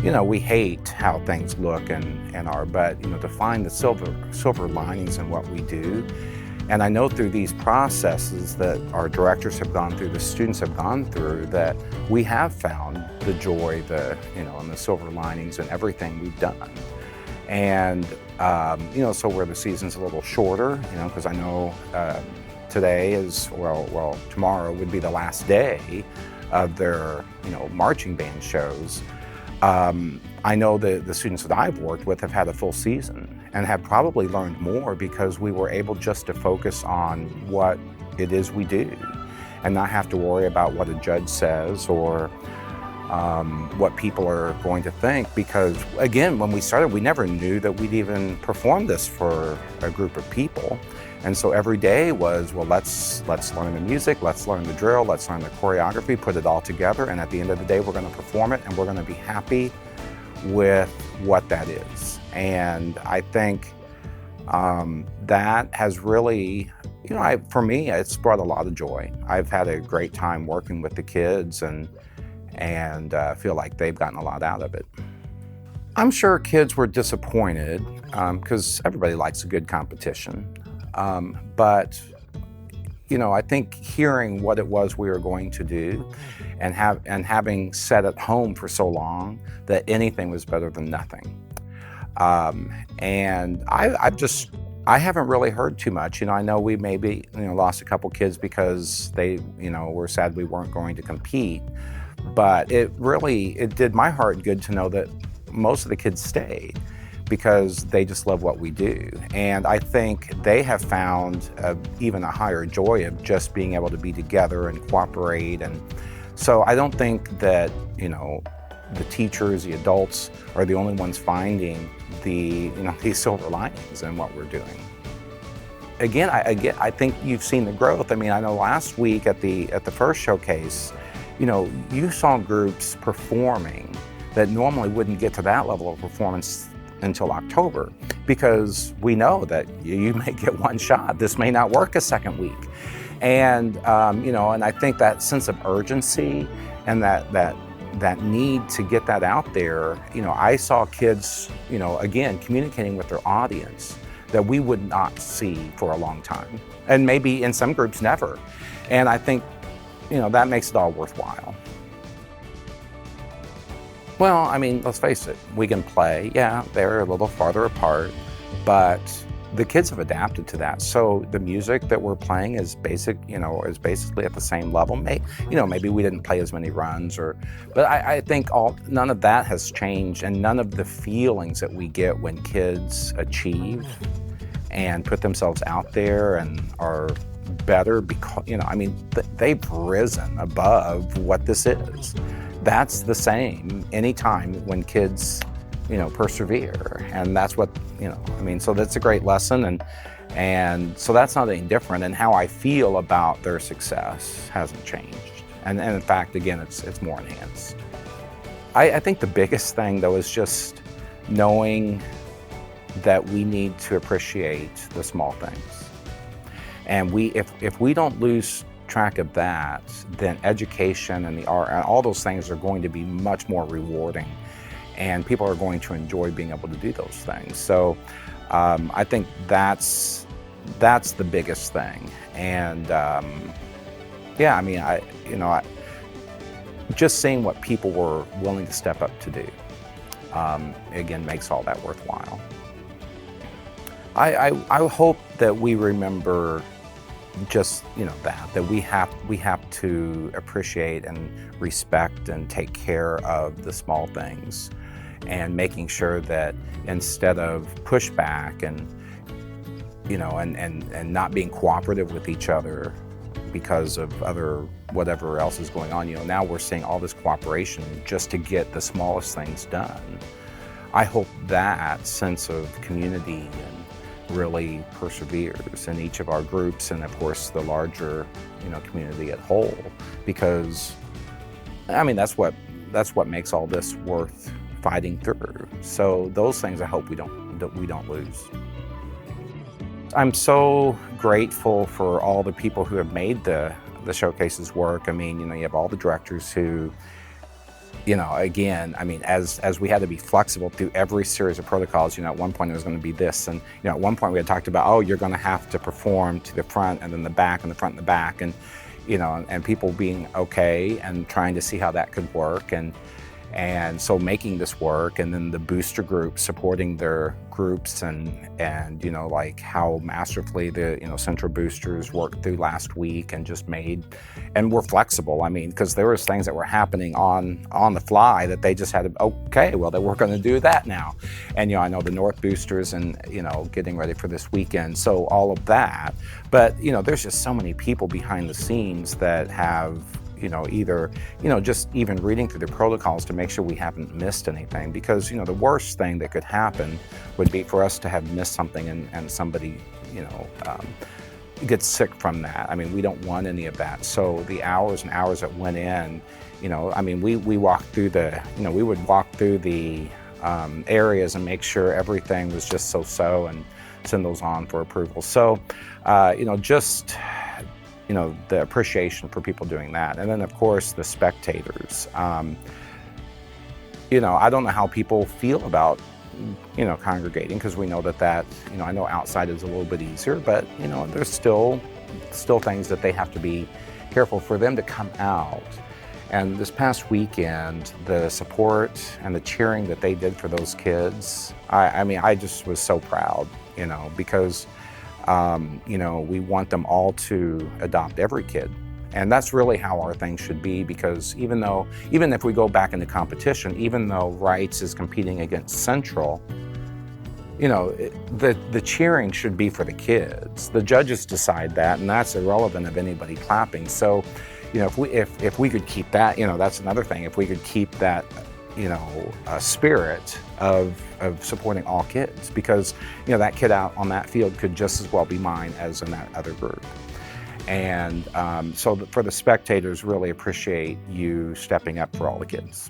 we hate how things look and are, but, to find the silver linings in what we do. And I know through these processes that our directors have gone through, the students have gone through, that we have found the joy, and the silver linings in everything we've done. And, so where the season's a little shorter, because I know today is, tomorrow would be the last day of their, marching band shows. I know that the students that I've worked with have had a full season and have probably learned more because we were able just to focus on what it is we do and not have to worry about what a judge says or what people are going to think, because again, when we started, we never knew that we'd even perform this for a group of people. And so every day was, well, let's learn the music, let's learn the drill, let's learn the choreography, put it all together, and at the end of the day, we're going to perform it, and we're going to be happy with what that is. And I think that has really, for me, it's brought a lot of joy. I've had a great time working with the kids and feel like they've gotten a lot out of it. I'm sure kids were disappointed because everybody likes a good competition. But I think hearing what it was we were going to do and having sat at home for so long that anything was better than nothing. And I haven't really heard too much. I know we maybe, lost a couple kids because they, were sad we weren't going to compete. But it did my heart good to know that most of the kids stayed because they just love what we do. And I think they have found even a higher joy of just being able to be together and cooperate. And so I don't think that, the teachers, the adults are the only ones finding these silver linings in what we're doing. Again, I think you've seen the growth. I mean, I know last week at the first showcase, you saw groups performing that normally wouldn't get to that level of performance until October, because we know that you may get one shot. This may not work a second week. And, and I think that sense of urgency and that need to get that out there, I saw kids, again, communicating with their audience that we would not see for a long time. And maybe in some groups, never. And I think, that makes it all worthwhile. Well, I mean, let's face it, we can play. Yeah, they're a little farther apart, but the kids have adapted to that. So the music that we're playing is basically at the same level. Maybe we didn't play as many runs, but I think none of that has changed, and none of the feelings that we get when kids achieve and put themselves out there and are better because, they've risen above what this is. That's the same anytime when kids, persevere. And that's what, so that's a great lesson. And so that's not any different. And how I feel about their success hasn't changed. And in fact, again, it's more enhanced. I think the biggest thing, though, is just knowing that we need to appreciate the small things. And if we don't lose track of that, then education and the art and all those things are going to be much more rewarding, and people are going to enjoy being able to do those things. So I think that's the biggest thing. And just seeing what people were willing to step up to do, again, makes all that worthwhile. I hope that we remember just that we have to appreciate and respect and take care of the small things, and making sure that instead of pushback and not being cooperative with each other because of whatever else is going on, now we're seeing all this cooperation just to get the smallest things done. I hope that sense of community really perseveres in each of our groups, and of course the larger community at whole, because that's what makes all this worth fighting through. So those things I hope we don't lose. I'm so grateful for all the people who have made the showcases work. You have all the directors who again, I mean, as we had to be flexible through every series of protocols, at one point it was going to be this, and at one point we had talked about, oh, you're going to have to perform to the front and then the back and the front and the back, and and people being okay and trying to see how that could work, and so making this work, and then the booster groups supporting their groups, and like how masterfully the central boosters worked through last week and just made, and we're flexible. I mean, because there was things that were happening on the fly that they just had to, okay, well, then we're going to do that now. And I know the North boosters and getting ready for this weekend, so all of that. But there's just so many people behind the scenes that have either, just even reading through the protocols to make sure we haven't missed anything, because, the worst thing that could happen would be for us to have missed something and somebody, gets sick from that. I mean, we don't want any of that. So the hours and hours that went in, I mean, we walked through we would walk through the areas and make sure everything was just so and send those on for approval. So, just the appreciation for people doing that. And then, of course, the spectators. I don't know how people feel about, congregating, because we know that, I know outside is a little bit easier, but, there's still things that they have to be careful for them to come out. And this past weekend, the support and the cheering that they did for those kids, I mean, I just was so proud, because we want them all to adopt every kid. And that's really how our thing should be, because even if we go back into competition, even though Wrights is competing against Central, the cheering should be for the kids. The judges decide that, and that's irrelevant of anybody clapping. So, if we could keep that, that's another thing. If we could keep that, spirit of supporting all kids, because that kid out on that field could just as well be mine as in that other group. And so for the spectators, really appreciate you stepping up for all the kids.